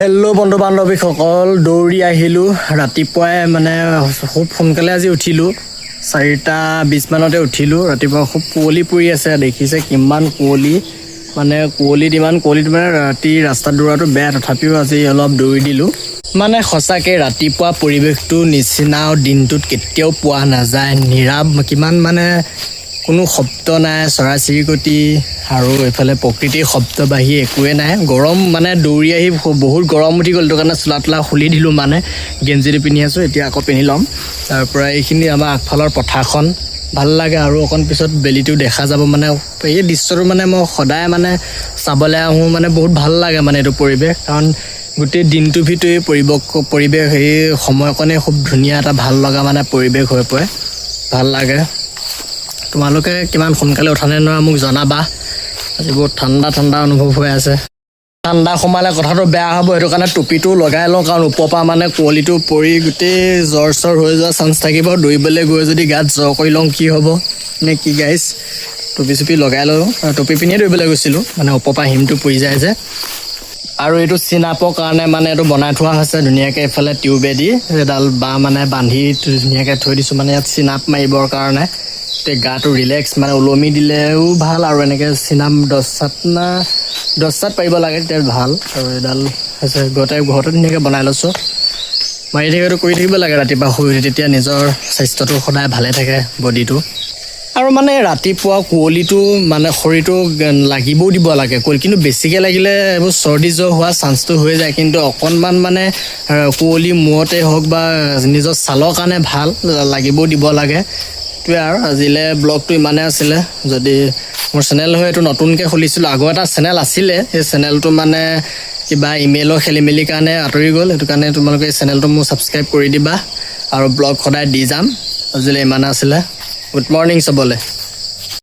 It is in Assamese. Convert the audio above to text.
হেল্ল' বন্ধু বান্ধৱীসকল, দৌৰি আহিলোঁ ৰাতিপুৱাই মানে খুব সোনকালে আজি উঠিলোঁ 4:20 মানতে উঠিলোঁ। ৰাতিপুৱা খুব কুঁৱলী পৰি আছে, দেখিছে কিমান কুঁৱলী, মানে কুঁৱলীত মানে ৰাতি ৰাস্তাত দৌৰাটো বেয়া, তথাপিও আজি অলপ দৌৰি দিলোঁ। মানে সঁচাকৈ ৰাতিপুৱা পৰিৱেশটো নিচিনা দিনটোত কেতিয়াও পোৱা নাযায়। কিমান মানে কোনো শব্দ নাই, চৰাই চিৰিকটি আৰু এইফালে প্ৰকৃতিৰ শব্দ বাঢ়ি একোৱে নাই। গৰম মানে দৌৰি আহি বহুত গৰম উঠি গ'ল, সেইটো কাৰণে চোলা তোলা খুলি দিলোঁ, মানে গেঞ্জিটো পিন্ধি আছোঁ, এতিয়া আকৌ পিন্ধি ল'ম। তাৰপৰা এইখিনি আমাৰ আগফালৰ পথাৰখন ভাল লাগে, আৰু অকণ পিছত বেলিটো দেখা যাব। মানে এই দৃশ্যটো মানে মই সদায় মানে চাবলৈ আহোঁ, মানে বহুত ভাল লাগে মানে এইটো পৰিৱেশ, কাৰণ গোটেই দিনটোৰ ভিতৰত পৰিৱেশ এই সময়কণে খুব ধুনীয়া এটা ভাল লগা মানে পৰিৱেশ হৈ পৰে, ভাল লাগে। তোমালোকে কিমান সোনকালে উঠানে নহয় মোক জনাবা। আজি বহুত ঠাণ্ডা অনুভৱ হৈ আছে। ঠাণ্ডা সোমালে কথাটো বেয়া হ'ব, সেইটো কাৰণে টুপিটো লগাই লওঁ, কাৰণ ওপৰৰ পৰা মানে কুঁৱলীটো পৰি গোটেই জ্বৰ হৈ যোৱা চান্স থাকিব। দৌৰিবলৈ গৈ যদি গাত জ্বৰ কৰি লওঁ কি হ'ব নে কি গাইছ, টুপি লগাই লওঁ। টুপি পিন্ধিয়ে দৌৰিবলৈ গৈছিলোঁ, মানে ওপৰৰ পৰা হিমটো পৰি যায় যে। আৰু এইটো চিনাপৰ কাৰণে মানে এইটো বনাই থোৱা হৈছে ধুনীয়াকৈ, এইফালে টিউবেদি এডাল মানে বান্ধি ধুনীয়াকৈ থৈ দিছোঁ, মানে ইয়াত চিনাপ মাৰিবৰ কাৰণে। তেতিয়া গাটো ৰিলেক্স, মানে ওলমি দিলেও ভাল, আৰু এনেকৈ চিনাপ 10 চাত পাৰিব লাগে, তেতিয়া ভাল। আৰু এডাল হৈছে ঘৰতে ধুনীয়াকৈ বনাই লৈছোঁ। মাৰি থাকিবটো কৰি থাকিব লাগে ৰাতিপুৱা শুই উঠি, তেতিয়া নিজৰ স্বাস্থ্যটো সদায় ভালে থাকে, বডিটো। আৰু মানে ৰাতিপুৱা কুঁৱলীটো মানে শৰীৰটো লাগিবও দিব লাগে, কিন্তু বেছিকৈ লাগিলে এইবোৰ চৰ্দি জ্বৰ হোৱা চান্সটো হৈ যায়। কিন্তু অকণমান মানে কুঁৱলী মূৰতে হওক বা নিজৰ ছালৰ কাৰণে ভাল, লাগিবও দিব লাগে। সেইটোৱে আৰু আজিলৈ ব্লগটো ইমানে আছিলে। যদি মোৰ চেনেল হয়, এইটো নতুনকৈ খুলিছিলোঁ, আগৰ এটা চেনেল আছিলে, সেই চেনেলটো মানে কিবা ইমেইলৰ খেলি মেলিৰ কাৰণে আঁতৰি গ'ল, সেইটো কাৰণে তোমালোকে এই চেনেলটো মোৰ ছাবস্ক্ৰাইব কৰি দিবা, আৰু ব্লগ সদায় দি যাম। আজিলৈ ইমানে আছিলে। Good morning চবলে।